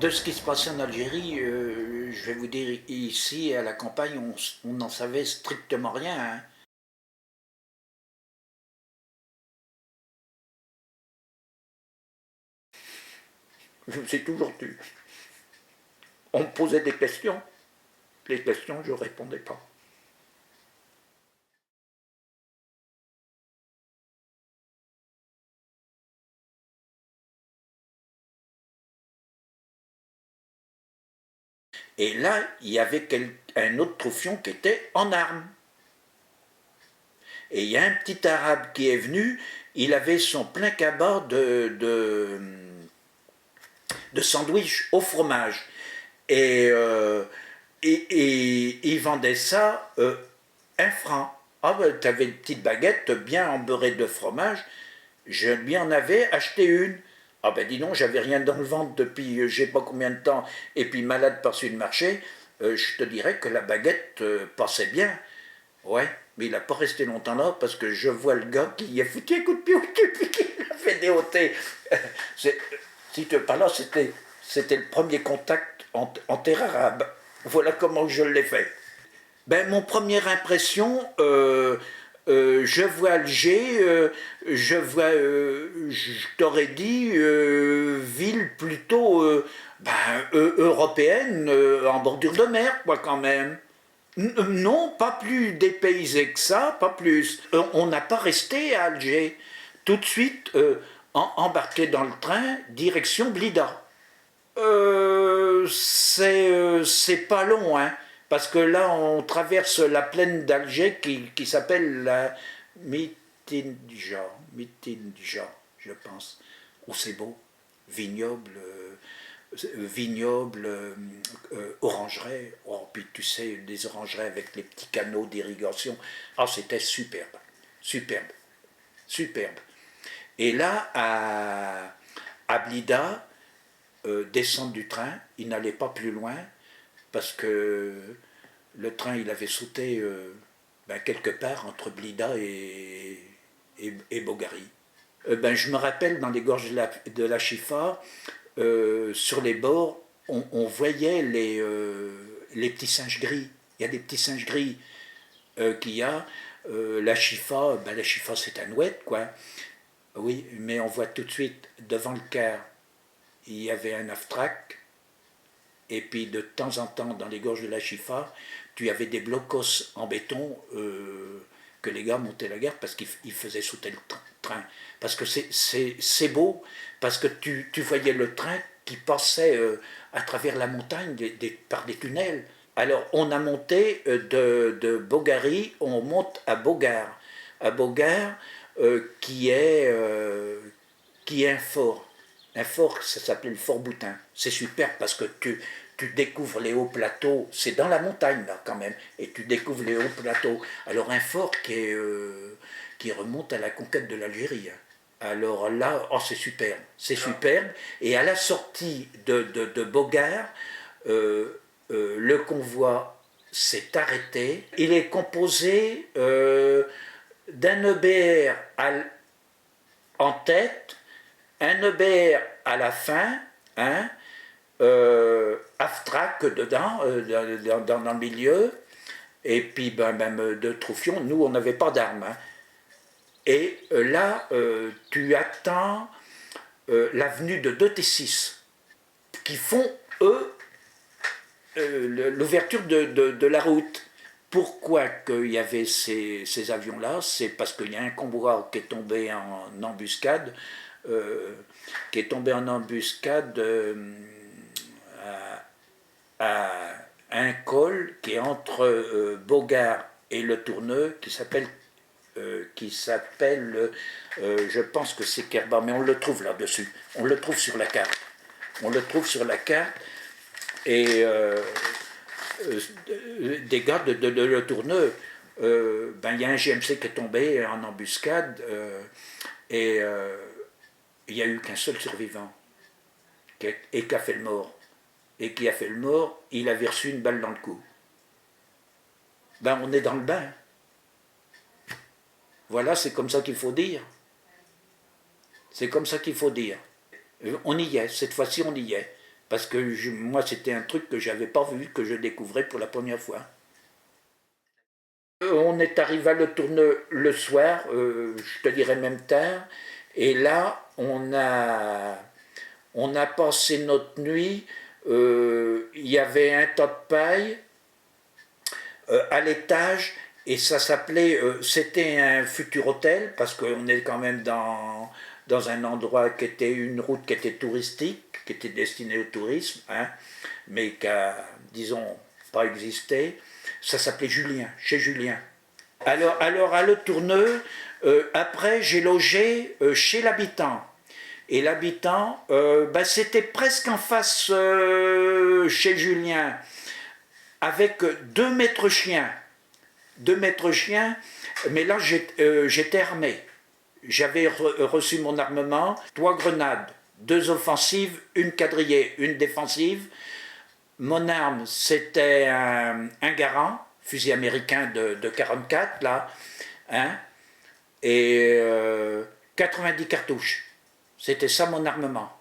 De ce qui se passait en Algérie, je vais vous dire, ici à la campagne, on n'en savait strictement rien, hein. Je me suis toujours tue. On me posait des questions, les questions, je ne répondais pas. Et là, il y avait un autre troufion qui était en armes. Et il y a un petit arabe qui est venu, il avait son plein cabas de sandwich au fromage. Et, euh, et il vendait ça 1 franc. Ah ben, t'avais une petite baguette bien embeurrée de fromage, je lui en avais acheté une. Ah ben dis donc, j'avais rien dans le ventre depuis je sais pas combien de temps, et puis malade par-dessus le marché, je te dirais que la baguette passait bien. Ouais, mais il n'a pas resté longtemps là parce que je vois le gars qui a foutu un coup de pied au cul puis qui l'a fait déoter. Si tu par là, c'était le premier contact en terre arabe. Voilà comment je l'ai fait. Ben, mon première impression, je vois Alger, je t'aurais dit, ville plutôt européenne, en bordure de mer, quoi, quand même. Non, pas plus dépaysé que ça, pas plus. On n'a pas resté à Alger. Tout de suite, embarqué dans le train, direction Blida. C'est pas long, hein, parce que là, on traverse la plaine d'Alger qui s'appelle la Mitindja, je pense. Oh, c'est beau. Vignoble, vignoble, orangerie. Oh, puis tu sais, des orangeries avec les petits canaux d'irrigation. Ah, c'était superbe, superbe, superbe. Et là, à Blida, descendre du train, il n'allait pas plus loin parce que le train il avait sauté quelque part entre Blida et Bogari. Ben, je me rappelle dans les gorges de la Chifa, sur les bords, on voyait les petits singes gris. Il y a des petits singes gris qu'il y a. La Chifa c'est un ouette, quoi. Oui, mais on voit tout de suite devant le car, il y avait un off-track, et puis de temps en temps, dans les gorges de la Chifa, tu avais des blocos en béton que les gars montaient la guerre parce qu'ils faisaient sauter le train. Parce que c'est beau, parce que tu voyais le train qui passait à travers la montagne par des tunnels. Alors on a monté de Bogari, on monte à Bogar. À Bogar, qui est un fort. Un fort, ça s'appelait le Fort Boutin. C'est super parce que tu découvres les hauts plateaux, c'est dans la montagne là quand même, et tu découvres les hauts plateaux. Alors un fort qui remonte à la conquête de l'Algérie. Alors là, oh, c'est superbe. Et à la sortie de Bogard, le convoi s'est arrêté. Il est composé d'un EBR en tête, un EBR à la fin, hein, Aftrak dedans, dans le milieu, et puis même de Troufion. Nous, on n'avait pas d'armes. Hein. Et là, tu attends l'avenue de 2T6, qui font, eux, l'ouverture de la route. Pourquoi qu'il y avait ces avions-là? C'est parce qu'il y a un convoi qui est tombé en embuscade, à un col qui est entre Bogard et le Tourneux, je pense que c'est Kerba, mais on le trouve là-dessus. On le trouve sur la carte. On le trouve sur la carte. Et des gars de le Tourneux, il y a un GMC qui est tombé en embuscade et il n'y a eu qu'un seul survivant et qui a fait le mort. Et qui a fait le mort, il avait reçu une balle dans le cou. Ben, on est dans le bain. Voilà, c'est comme ça qu'il faut dire. C'est comme ça qu'il faut dire. On y est, cette fois-ci on y est. parce que moi c'était un truc que j'avais pas vu, que je découvrais pour la première fois. On est arrivé à Le Tourneux le soir, je te dirais même tard, et là on a passé notre nuit. Il y avait un tas de paille à l'étage, et ça s'appelait, c'était un futur hôtel, parce qu'on est quand même dans un endroit qui était une route qui était touristique, qui était destinée au tourisme, hein, mais qui a, disons, pas existé. Ça s'appelait Julien, chez Julien. Alors à Le Tourneux, après j'ai logé chez l'habitant. Et l'habitant, c'était presque en face chez Julien, avec 2 maîtres chiens. 2 maîtres chiens, mais là j'étais armé. J'avais reçu mon armement, 3 grenades, 2 offensives, une quadrillée, une défensive. Mon arme, c'était un Garand, fusil américain de 44, là, hein, et 90 cartouches. C'était ça mon armement.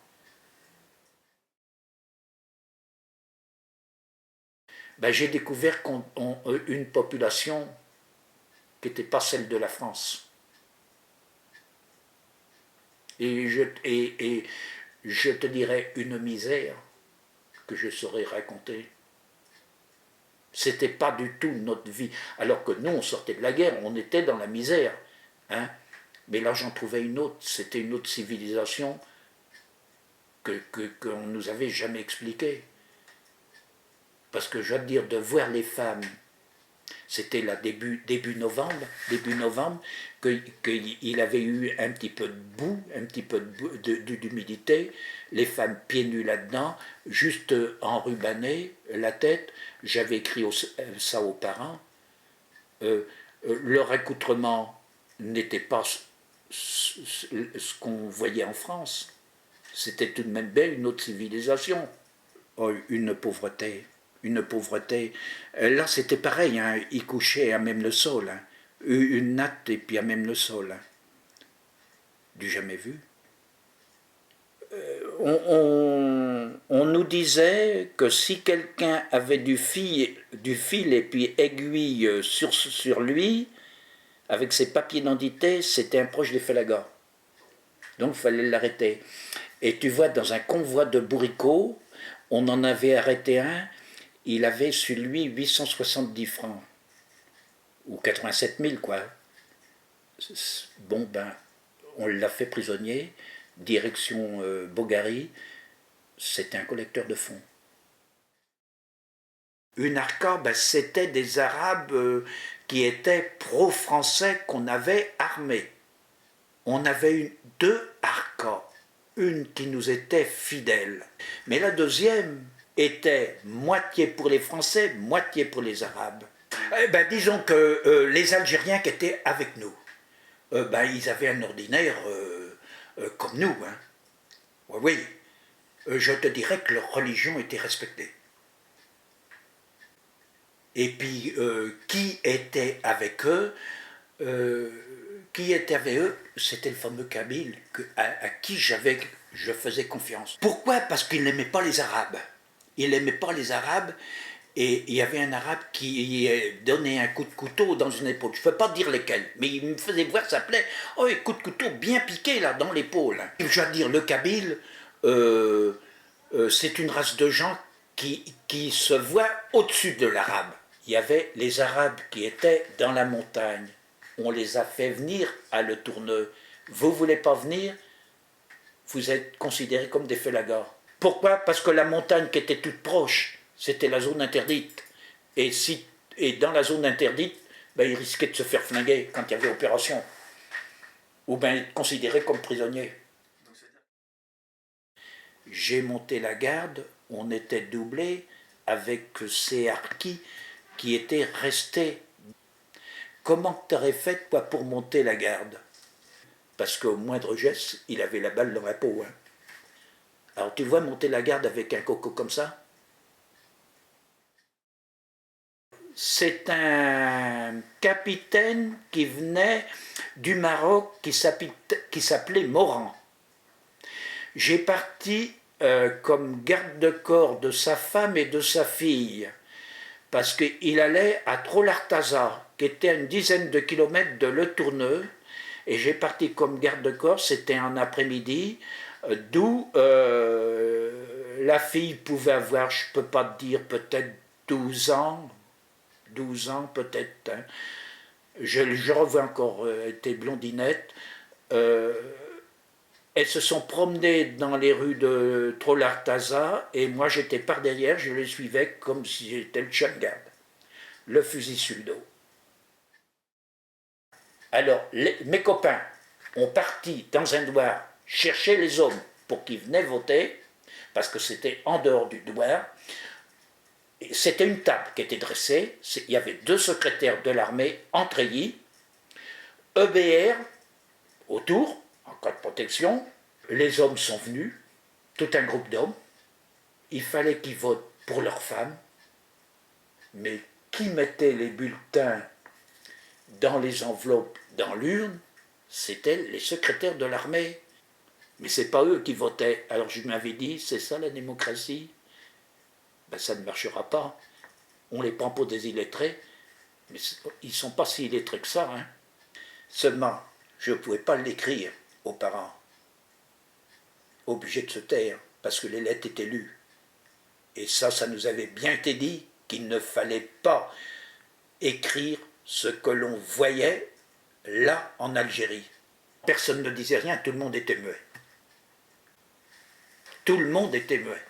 J'ai découvert une population qui n'était pas celle de la France. Et je te dirais une misère que je saurais raconter. C'était pas du tout notre vie. Alors que nous, on sortait de la guerre, on était dans la misère. Hein. Mais là, j'en trouvais une autre. C'était une autre civilisation qu'on ne nous avait jamais expliquée. Parce que je dois te dire, de voir les femmes, c'était là début novembre, qu'il avait eu un petit peu de boue, un petit peu d'humidité, les femmes pieds nus là-dedans, juste enrubannées, la tête. J'avais écrit ça aux parents. Leur accoutrement n'était pas ce qu'on voyait en France. C'était tout de même belle, une autre civilisation. Oh, une pauvreté. Une pauvreté. Là, c'était pareil, hein, ils couchaient à même le sol. Hein. Une natte et puis à même le sol. Hein. Du jamais vu. On nous disait que si quelqu'un avait du fil et puis aiguille sur lui, avec ses papiers d'identité, c'était un proche des Félagas. Donc il fallait l'arrêter. Et tu vois, dans un convoi de bourricots, on en avait arrêté un, il avait sur lui 870 francs, ou 87 000 quoi. Bon on l'a fait prisonnier, direction Bogary, c'était un collecteur de fonds. Une arca, c'était des Arabes qui étaient pro-français qu'on avait armés. On avait 2 arcas, une qui nous était fidèle, mais la deuxième était moitié pour les Français, moitié pour les Arabes. Disons que les Algériens qui étaient avec nous, ils avaient un ordinaire comme nous. Hein. Oui, je te dirais que leur religion était respectée. Et puis, qui était avec eux c'était le fameux Kabyle à qui je faisais confiance. Pourquoi? Parce qu'il n'aimait pas les Arabes. Il n'aimait pas les Arabes, et il y avait un Arabe qui donnait un coup de couteau dans une épaule. Je ne peux pas dire lequel, mais il me faisait voir sa plaie. Oh, un coup de couteau bien piqué là dans l'épaule. Je dois dire, le Kabyle, c'est une race de gens qui se voit au-dessus de l'Arabe. Il y avait les Arabes qui étaient dans la montagne. On les a fait venir à Le Tourneux. Vous ne voulez pas venir? Vous êtes considérés comme des Félagas. Pourquoi? Parce que la montagne qui était toute proche, c'était la zone interdite. Et dans la zone interdite, ils risquaient de se faire flinguer quand il y avait opération. Ou bien être considérés comme prisonniers. J'ai monté la garde, on était doublés avec ces harkis qui étaient restés. Comment t'aurais fait toi pour monter la garde? Parce qu'au moindre geste, il avait la balle dans la peau. Hein. Alors tu vois monter la garde avec un coco comme ça? C'est un capitaine qui venait du Maroc qui s'appelait Morand. J'ai parti comme garde-corps de sa femme et de sa fille, parce qu'il allait à Trollhärthaza, qui était à une dizaine de kilomètres de Le Tourneux, et j'ai parti comme garde-corps, c'était un après-midi, d'où la fille pouvait avoir, je ne peux pas te dire, peut-être 12 ans peut-être, hein. Je revois encore, elle était blondinette. Elles se sont promenées dans les rues de Trollhärthaza et moi j'étais par derrière, je les suivais comme si j'étais le chef de garde, le fusil sur le dos. Alors mes copains ont parti dans un douar chercher les hommes pour qu'ils venaient voter, parce que c'était en dehors du douar. C'était une table qui était dressée, il y avait 2 secrétaires de l'armée en treillis, EBR autour, en cas de protection. Les hommes sont venus, tout un groupe d'hommes. Il fallait qu'ils votent pour leurs femmes. Mais qui mettait les bulletins dans les enveloppes, dans l'urne? C'était les secrétaires de l'armée. Mais ce n'est pas eux qui votaient. Alors je m'avais dit, c'est ça la démocratie? Ben, ça ne marchera pas. On les prend pour des illettrés, mais ils ne sont pas si illettrés que ça. Hein. Seulement, je ne pouvais pas l'écrire aux parents. Obligé de se taire, parce que les lettres étaient lues. Et ça nous avait bien été dit, qu'il ne fallait pas écrire ce que l'on voyait là en Algérie. Personne ne disait rien, tout le monde était muet. Tout le monde était muet.